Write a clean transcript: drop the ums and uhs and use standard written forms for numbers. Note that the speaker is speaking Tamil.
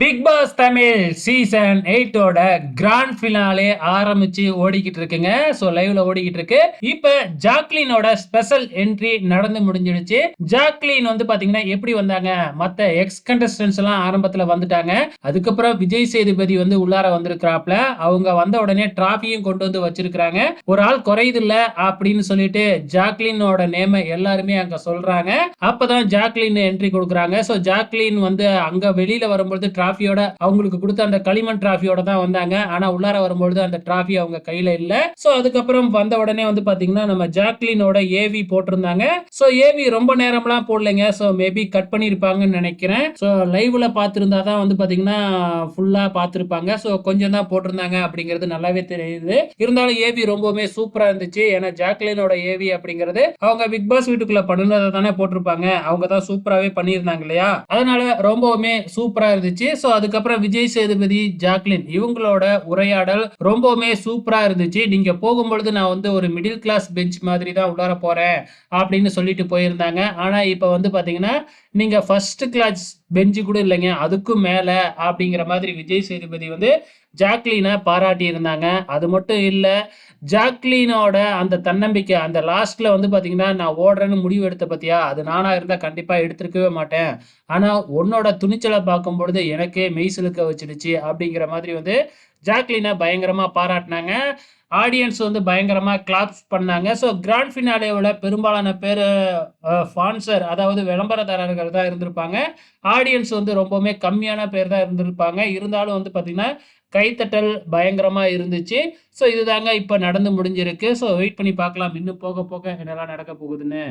பிக் பாஸ் தமிழ் சீசன் 8 ஓட கிராண்ட் ஃபினாலே ஆரம்பிச்சு ஓடிக்கிட்டு இருக்குங்க. ஸோ லைவ்ல ஓடிக்கிட்டு இருக்கு. இப்ப ஜாக்லினோட ஸ்பெஷல் என்ட்ரி நடந்து முடிஞ்சிடுச்சு. ஜாக்லின் வந்து பாத்தீங்கன்னா எப்படி வந்தாங்க? மத்த எக்ஸ் கண்டஸ்டன்ஸ் எல்லாம் ஆரம்பத்துல வந்துட்டாங்க. அதுக்கப்புறம் விஜய் சேதுபதி வந்து உள்ளார வந்திருக்கிறாப்ல. அவங்க வந்த உடனே டிராஃபியும் கொண்டு வந்து வச்சிருக்காங்க. ஒரு ஆள் குறையுது இல்ல அப்படின்னு சொல்லிட்டு ஜாக்லினோட நேம எல்லாருமே அங்க சொல்றாங்க. அப்பதான் ஜாக்லின் என்ட்ரி கொடுக்குறாங்க. ஸோ ஜாக்லின் வந்து அங்க வெளியில வரும்போது டிராஃபியோட அவங்களுக்கு கொடுத்த அந்த களிமண் டிராஃபியோட தான் வந்தாங்க. ஆனா உள்ளார வரும்பொழுது அந்த டிராஃபி அவங்க கையில இல்ல. சோ அதுக்கப்புறம் வந்த உடனே வந்து பாத்தீங்கன்னா நம்ம ஜாக்லினோட ஏவி போட்டிருந்தாங்க. சோ ஏவி ரொம்ப நேரம்லாம் போடலைங்க. சோ மேபி கட் பண்ணிருப்பாங்கன்னு நினைக்கிறேன். சோ லைவ்ல பார்த்திருந்தா தான் வந்து பாத்தீங்கன்னா ஃபுல்லா பார்த்திருப்பாங்க. சோ கொஞ்சம் தான் போட்டிருந்தாங்க அப்படிங்கிறது நல்லாவே தெரியுது. இருந்தாலும் ஏவி ரொம்பவுமே சூப்பரா இருந்துச்சு. ஏன்னா ஜாக்லினோட ஏவி அப்படிங்கிறது அவங்க பிக் பாஸ் வீட்டுக்குள்ள பண்ணுனதை தானே போட்டிருப்பாங்க. அவங்க தான் சூப்பராவே பண்ணியிருந்தாங்க இல்லையா? அதனால ரொம்பவுமே சூப்பரா இருந்துச்சு. சோ அதுக்கப்புறம் விஜய் சேதுபதி, ஜாக்லின் இவங்களோட உரையாடல் ரொம்பவுமே சூப்பரா இருந்துச்சு. நீங்க போகும்பொழுது நான் வந்து ஒரு மிடில் கிளாஸ் பெஞ்ச் மாதிரி தான் உள்ளார போறேன் அப்படின்னு சொல்லிட்டு போயிருந்தாங்க. ஆனா இப்ப வந்து பாத்தீங்கன்னா நீங்க ஃபர்ஸ்ட் கிளாஸ் பெஞ்சு கூட இல்லைங்க, அதுக்கும் மேல அப்படிங்கிற மாதிரி விஜய் சேதுபதி வந்து ஜாக்லினை பாராட்டி இருந்தாங்க. அது மட்டும் இல்ல, ஜாக்லினோட அந்த தன்னம்பிக்கை அந்த லாஸ்ட்ல வந்து பாத்தீங்கன்னா நான் ஓடுறேன்னு முடிவு எடுத்த பத்தியா, அது நானா இருந்தா கண்டிப்பா எடுத்திருக்கவே மாட்டேன். ஆனா உன்னோட துணிச்சலை பார்க்கும் பொழுது எனக்கே மெய் சிலுக்க வச்சிடுச்சு அப்படிங்கிற மாதிரி வந்து ஜாக்லினை பயங்கரமா பாராட்டினாங்க. ஆடியன்ஸ் வந்து பயங்கரமா கிளாப்ஸ் பண்ணாங்க. ஸோ கிராண்ட் ஃபினாலேவுல பெரும்பாலான பேர் ஸ்பான்சர் அதாவது விளம்பரதாரர்கள் தான் இருந்திருப்பாங்க. ஆடியன்ஸ் வந்து ரொம்பவுமே கம்மியான பேர் தான் இருந்திருப்பாங்க. இருந்தாலும் வந்து பார்த்தீங்கன்னா, கைத்தட்டல் பயங்கரமா இருந்துச்சு. ஸோ இதுதாங்க இப்ப நடந்து முடிஞ்சிருக்கு. ஸோ வெயிட் பண்ணி பார்க்கலாம். இன்னும் போக போக என்னலாம் நடக்க போகுதுன்னு.